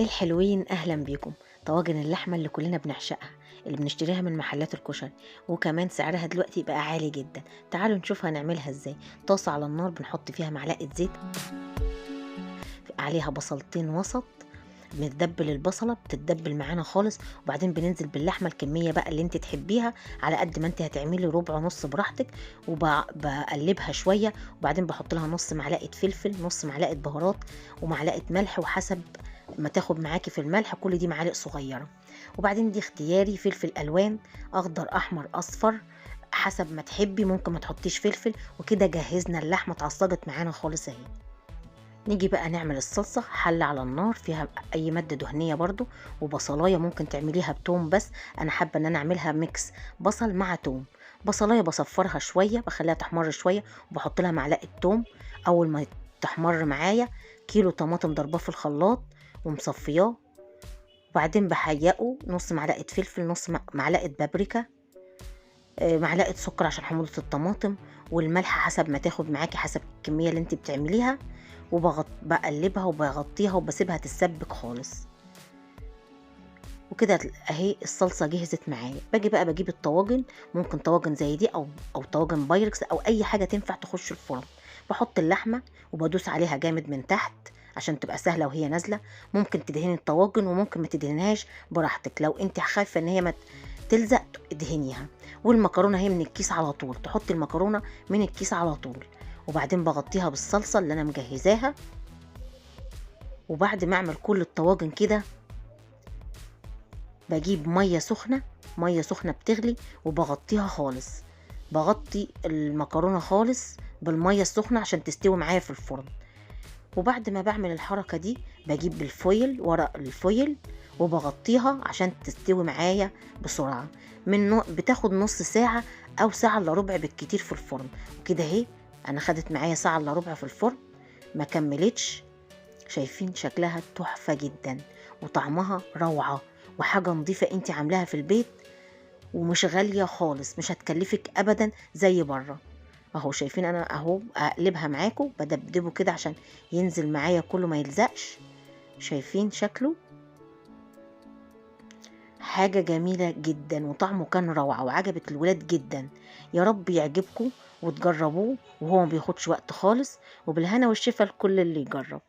الحلوين أهلا بيكم. طواجن اللحمة اللي كلنا بنعشقها، اللي بنشتريها من محلات الكشري، وكمان سعرها دلوقتي بقى عالي جدا. تعالوا نشوف هنعملها ازاي. طاسة على النار بنحط فيها معلقة زيت، عليها بصلتين وسط، بنتدبل البصلة بتتدبل معانا خالص، وبعدين بننزل باللحمة الكمية بقى اللي انت تحبيها على قد ما انت هتعملي، ربع نص براحتك، وبقلبها شوية، وبعدين بحط لها نص معلقة فلفل، نص معلقة بهارات، ومعلقة ملح، وحسب ما تاخد معاكي في الملح، كل دي معالق صغيرة. وبعدين دي اختياري، فلفل الوان، اخضر احمر اصفر، حسب ما تحبي، ممكن ما تحطيش فلفل. وكده جهزنا اللحمة، اتعصجت معانا خالص اهي. نيجي بقى نعمل الصلصة. حلة على النار فيها أي مادة دهنية برضو، وبصلاية ممكن تعمليها بتوم، بس أنا حابة إن أنا أعملها ميكس بصل مع توم. بصلاية بصفرها شوية، بخليها تحمر شوية، وبحط لها معلقة توم. أول ما تحمر معايا، كيلو طماطم ضرباه في الخلاط ومصفياه، وبعدين بحيقه نص معلقة فلفل، نص معلقة بابريكا، معلقة سكر عشان حموضة الطماطم، والملح حسب ما تاخد معاكي، حسب الكمية اللي انت بتعمليها. بقلبها وبغطيها وبسيبها تتسبك خالص. وكده اهي الصلصة جهزت معايا. باجي بقى بجيب الطواجن، ممكن طواجن زي دي او طواجن بايركس او اي حاجة تنفع تخش الفرن. بحط اللحمة وبدوس عليها جامد من تحت عشان تبقى سهلة وهي نازلة. ممكن تدهني الطواجن وممكن ما تدهنهاش، براحتك. لو انت خايفة ان هي ما تلزق ادهنيها. والمكرونة هي من الكيس على طول، تحطي المكرونة من الكيس على طول. وبعدين بغطيها بالصلصة اللي انا مجهزاها. وبعد ما اعمل كل الطواجن كده، بجيب ميه سخنه، ميه سخنه بتغلي، وبغطيها خالص. بغطي المكرونه خالص بالميه السخنه عشان تستوي معايا في الفرن. وبعد ما بعمل الحركه دي، بجيب الفويل، ورق الفويل، وبغطيها عشان تستوي معايا بسرعه. بتاخد نص ساعه او ساعه الا ربع بالكتير في الفرن. وكده اهي انا خدت معايا ساعه الا ربع في الفرن، ما كملتش. شايفين شكلها تحفة جدا، وطعمها روعة، وحاجة نظيفة انت عاملاها في البيت، ومش غالية خالص، مش هتكلفك ابدا زي بره. اهو شايفين، انا اهو اقلبها معاكم، بدبدبه كده عشان ينزل معايا كله ما يلزقش. شايفين شكله حاجة جميلة جدا، وطعمه كان روعة وعجبت الولاد جدا. يا رب يعجبكم وتجربوه، وهو ما بياخدش وقت خالص. وبالهنا والشفا لكل اللي يجرب.